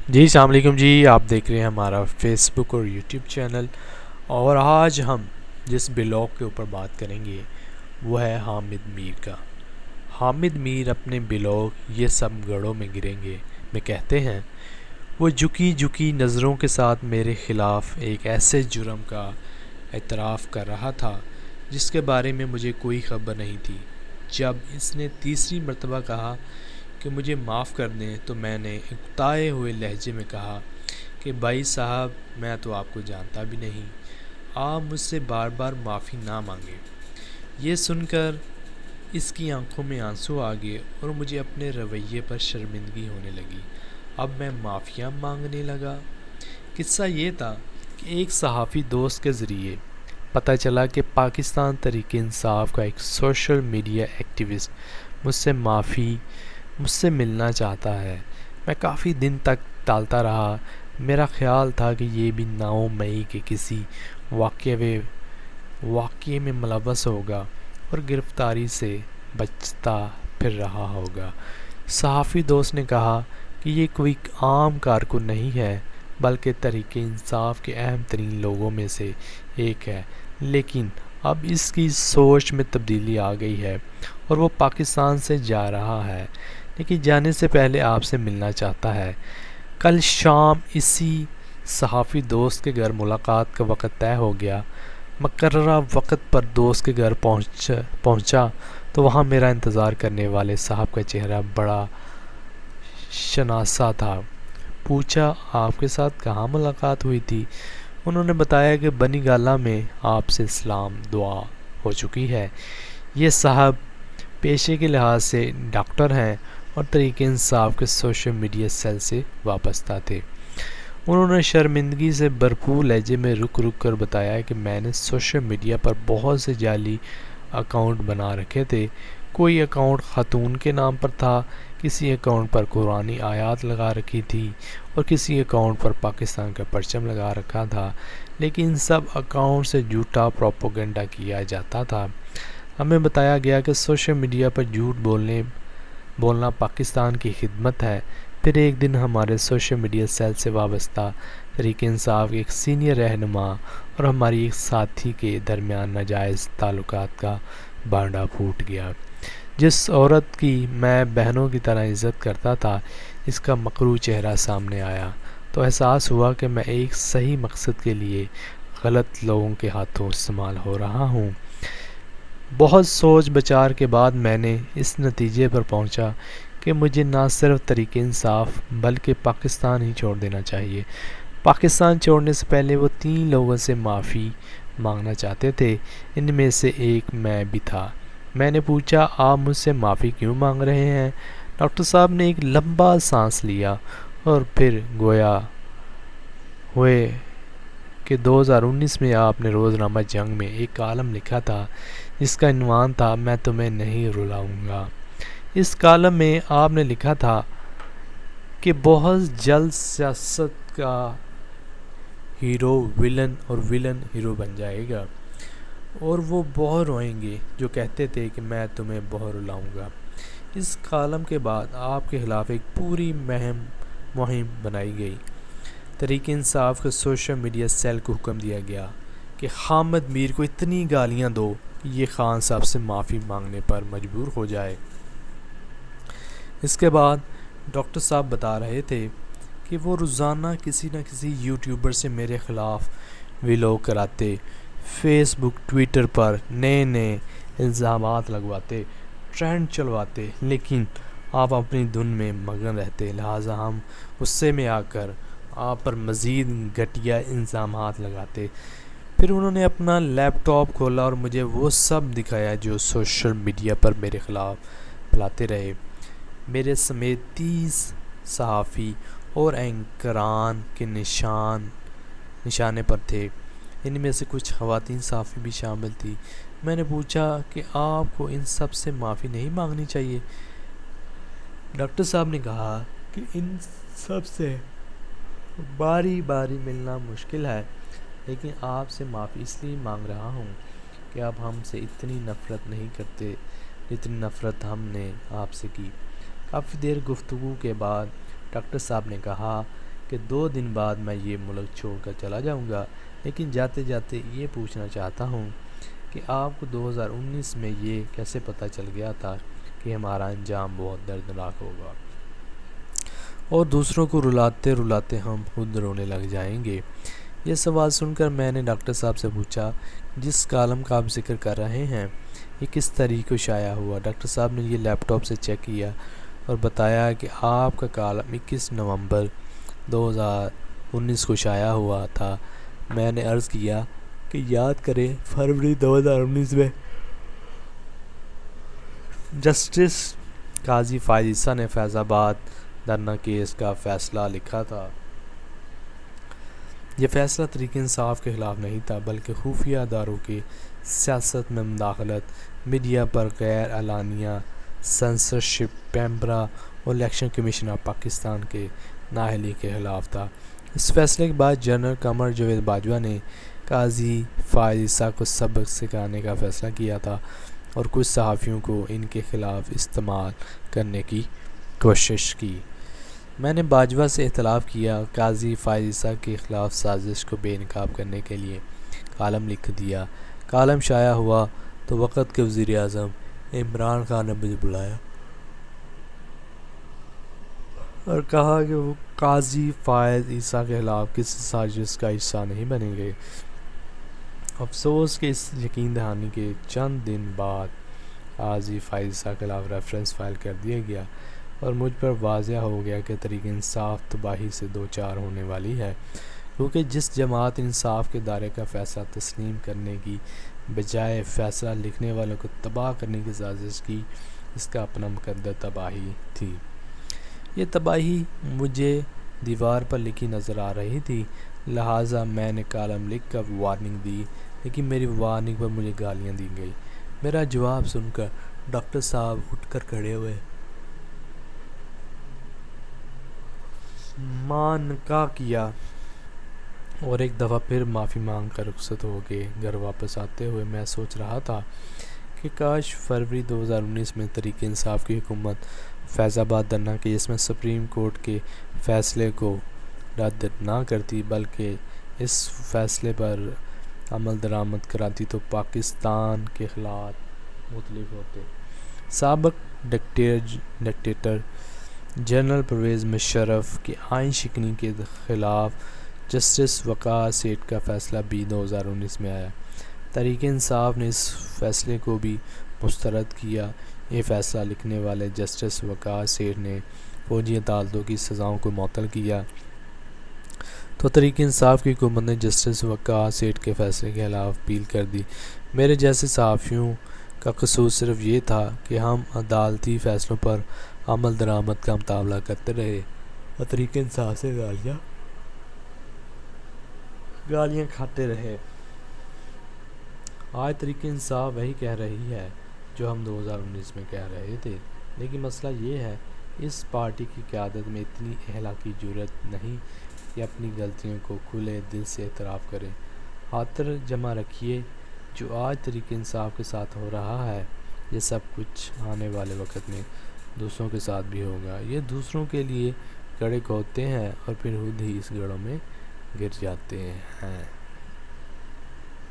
جی السلام علیکم جی، آپ دیکھ رہے ہیں ہمارا فیس بک اور یوٹیوب چینل، اور آج ہم جس بلاگ کے اوپر بات کریں گے وہ ہے حامد میر کا۔ حامد میر اپنے بلاگ یہ سب گڑھوں میں گریں گے میں کہتے ہیں، وہ جھکی جھکی نظروں کے ساتھ میرے خلاف ایک ایسے جرم کا اعتراف کر رہا تھا جس کے بارے میں مجھے کوئی خبر نہیں تھی۔ جب اس نے تیسری مرتبہ کہا کہ مجھے معاف کر دیں تو میں نے اکتائے ہوئے لہجے میں کہا کہ بھائی صاحب، میں تو آپ کو جانتا بھی نہیں، آپ مجھ سے بار بار معافی نہ مانگیں۔ یہ سن کر اس کی آنکھوں میں آنسو آ گئے اور مجھے اپنے رویے پر شرمندگی ہونے لگی۔ اب میں معافیاں مانگنے لگا۔ قصہ یہ تھا کہ ایک صحافی دوست کے ذریعے پتہ چلا کہ پاکستان تحریک انصاف کا ایک سوشل میڈیا ایکٹیوسٹ مجھ سے ملنا چاہتا ہے۔ میں کافی دن تک ٹالتا رہا۔ میرا خیال تھا کہ یہ بھی 9 مئی کے کسی واقعے میں ملوث ہوگا اور گرفتاری سے بچتا پھر رہا ہوگا۔ صحافی دوست نے کہا کہ یہ کوئی عام کارکن نہیں ہے بلکہ تحریک انصاف کے اہم ترین لوگوں میں سے ایک ہے، لیکن اب اس کی سوچ میں تبدیلی آ گئی ہے اور وہ پاکستان سے جا رہا ہے، لیکن جانے سے پہلے آپ سے ملنا چاہتا ہے۔ کل شام اسی صحافی دوست کے گھر ملاقات کا وقت طے ہو گیا۔ مقررہ وقت پر دوست کے گھر پہنچا تو وہاں میرا انتظار کرنے والے صاحب کا چہرہ بڑا شناسا تھا۔ پوچھا، آپ کے ساتھ کہاں ملاقات ہوئی تھی؟ انہوں نے بتایا کہ بنی گالہ میں آپ سے سلام دعا ہو چکی ہے۔ یہ صاحب پیشے کے لحاظ سے ڈاکٹر ہیں اور تحریک انصاف کے سوشل میڈیا سیل سے وابستہ تھے۔ انہوں نے شرمندگی سے بھرپور لہجے میں رک کر بتایا کہ میں نے سوشل میڈیا پر بہت سے جعلی اکاؤنٹ بنا رکھے تھے۔ کوئی اکاؤنٹ خاتون کے نام پر تھا، کسی اکاؤنٹ پر قرآنی آیات لگا رکھی تھی اور کسی اکاؤنٹ پر پاکستان کا پرچم لگا رکھا تھا، لیکن ان سب اکاؤنٹ سے جھوٹا پروپیگنڈا کیا جاتا تھا۔ ہمیں بتایا گیا کہ سوشل میڈیا پر جھوٹ بولنا پاکستان کی خدمت ہے۔ پھر ایک دن ہمارے سوشل میڈیا سیل سے وابستہ تحریک انصاف کے ایک سینئر رہنما اور ہماری ایک ساتھی کے درمیان ناجائز تعلقات کا بانڈا پھوٹ گیا۔ جس عورت کی میں بہنوں کی طرح عزت کرتا تھا، اس کا مکروہ چہرہ سامنے آیا تو احساس ہوا کہ میں ایک صحیح مقصد کے لیے غلط لوگوں کے ہاتھوں استعمال ہو رہا ہوں۔ بہت سوچ بچار کے بعد میں نے اس نتیجے پر پہنچا کہ مجھے نہ صرف تحریک انصاف بلکہ پاکستان ہی چھوڑ دینا چاہیے۔ پاکستان چھوڑنے سے پہلے وہ 3 لوگوں سے معافی مانگنا چاہتے تھے، ان میں سے ایک میں بھی تھا۔ میں نے پوچھا، آپ مجھ سے معافی کیوں مانگ رہے ہیں؟ ڈاکٹر صاحب نے ایک لمبا سانس لیا اور پھر گویا ہوئے کہ 2019 میں آپ نے روزنامہ جنگ میں ایک کالم لکھا تھا جس کا عنوان تھا میں تمہیں نہیں رلاؤں گا۔ اس کالم میں آپ نے لکھا تھا کہ بہت جلد سیاست کا ہیرو ولن اور ولن ہیرو بن جائے گا، اور وہ بہت روئیں گے جو کہتے تھے کہ میں تمہیں بہت رلاؤں گا۔ اس کالم کے بعد آپ کے خلاف ایک پوری مہم بنائی گئی۔ تحریک انصاف کے سوشل میڈیا سیل کو حکم دیا گیا کہ حامد میر کو اتنی گالیاں دو کہ یہ خان صاحب سے معافی مانگنے پر مجبور ہو جائے۔ اس کے بعد ڈاکٹر صاحب بتا رہے تھے کہ وہ روزانہ کسی نہ کسی یوٹیوبر سے میرے خلاف ویلاگ کراتے، فیس بک ٹویٹر پر نئے الزامات لگواتے، ٹرینڈ چلواتے، لیکن آپ اپنی دھن میں مگن رہتے، لہٰذا ہم غصے میں آ کر آپ پر مزید گھٹیا الزامات لگاتے۔ پھر انہوں نے اپنا لیپ ٹاپ کھولا اور مجھے وہ سب دکھایا جو سوشل میڈیا پر میرے خلاف پھیلاتے رہے۔ میرے سمیت 30 صحافی اور اینکران کے نشانے پر تھے، ان میں سے کچھ خواتین صحافی بھی شامل تھیں۔ میں نے پوچھا کہ آپ کو ان سب سے معافی نہیں مانگنی چاہیے؟ ڈاکٹر صاحب نے کہا کہ ان سب سے باری باری ملنا مشکل ہے، لیکن آپ سے معافی اس لیے مانگ رہا ہوں کہ آپ ہم سے اتنی نفرت نہیں کرتے جتنی نفرت ہم نے آپ سے کی۔ کافی دیر گفتگو کے بعد ڈاکٹر صاحب نے کہا کہ 2 دن بعد میں یہ ملک چھوڑ کر چلا جاؤں گا، لیکن جاتے جاتے یہ پوچھنا چاہتا ہوں کہ آپ کو 2019 میں یہ کیسے پتہ چل گیا تھا کہ ہمارا انجام بہت دردناک ہوگا اور دوسروں کو رلاتے رلاتے ہم خود رونے لگ جائیں گے؟ یہ سوال سن کر میں نے ڈاکٹر صاحب سے پوچھا، جس کالم کا آپ ذکر کر رہے ہیں یہ کس تاریخ کو شائع ہوا؟ ڈاکٹر صاحب نے یہ لیپ ٹاپ سے چیک کیا اور بتایا کہ آپ کا کالم 21 نومبر 2019 کو شائع ہوا تھا۔ میں نے عرض کیا کہ یاد کریں، فروری 2019 میں جسٹس قاضی فائز عیسیٰ نے فیض آباد دھرنا کیس کا فیصلہ لکھا تھا۔ یہ فیصلہ تحریک انصاف کے خلاف نہیں تھا، بلکہ خفیہ اداروں کی سیاست میں مداخلت، میڈیا پر غیر اعلانیہ سنسرشپ، پیمبرا اور الیکشن کمیشن آف پاکستان کے نااہلی کے خلاف تھا۔ اس فیصلے کے بعد جنرل قمر جاوید باجوہ نے قاضی فائز عیسیٰ کو سبق سکھانے کا فیصلہ کیا تھا اور کچھ صحافیوں کو ان کے خلاف استعمال کرنے کی کوشش کی۔ میں نے باجوہ سے اختلاف کیا، قاضی فائز عیسیٰ کے خلاف سازش کو بے نقاب کرنے کے لیے کالم لکھ دیا۔ کالم شائع ہوا تو وقت کے وزیر اعظم عمران خان نے مجھے بلایا اور کہا کہ وہ قاضی فائز عیسیٰ کے خلاف کسی سازش کا حصہ نہیں بنیں گے۔ افسوس کہ اس یقین دہانی کے چند دن بعد قاضی فائز عیسیٰ کے خلاف ریفرنس فائل کر دیا گیا اور مجھ پر واضح ہو گیا کہ تحریک انصاف تباہی سے دوچار ہونے والی ہے، کیونکہ جس جماعت انصاف کے دائرے کا فیصلہ تسلیم کرنے کی بجائے فیصلہ لکھنے والوں کو تباہ کرنے کی سازش کی، اس کا اپنا مقدر تباہی تھی۔ یہ تباہی مجھے دیوار پر لکھی نظر آ رہی تھی، لہٰذا میں نے کالم لکھ کر وارننگ دی، لیکن میری وارننگ پر مجھے گالیاں دی گئی۔ میرا جواب سن کر ڈاکٹر صاحب اٹھ کر کھڑے ہوئے، مانکا کیا اور ایک دفعہ پھر معافی مانگ کر رخصت ہو گئے۔ گھر واپس آتے ہوئے میں سوچ رہا تھا کہ کاش فروری 2019 میں تحریک انصاف کی حکومت فیض آباد دھرنا کیس میں سپریم کورٹ کے فیصلے کو رد نہ کرتی، بلکہ اس فیصلے پر عمل درآمد کراتی تو پاکستان کے حالات مختلف ہوتے۔ سابق ڈکٹیٹر جنرل پرویز مشرف کی آئین شکنی کے خلاف جسٹس وقار سیٹھ کا فیصلہ بھی 2019 میں آیا۔ تحریک انصاف نے اس فیصلے کو بھی مسترد کیا۔ یہ فیصلہ لکھنے والے جسٹس وقار سیٹھ نے فوجی عدالتوں کی سزاؤں کو معطل کیا، تو تحریک انصاف کی حکومت نے جسٹس وقار سیٹھ کے فیصلے کے خلاف اپیل کر دی۔ میرے جیسے صحافیوں کا قصور صرف یہ تھا کہ ہم عدالتی فیصلوں پر عمل درآمد کا مطالبہ کرتے رہے اور تحریک انصاف سے گالیاں کھاتے رہے۔ آج تحریک انصاف وہی کہہ رہی ہے جو ہم 2019 میں کہہ رہے تھے، لیکن مسئلہ یہ ہے اس پارٹی کی قیادت میں اتنی اخلاقی جرأت نہیں کہ اپنی غلطیوں کو کھلے دل سے اعتراف کرے۔ خاطر جمع رکھیے، جو آج تحریک انصاف کے ساتھ ہو رہا ہے، یہ سب کچھ آنے والے وقت میں دوسروں کے ساتھ بھی ہوگا۔ یہ دوسروں کے لیے گڑھے کھودتے ہیں اور پھر خود ہی اس گڑھوں میں گر جاتے ہیں۔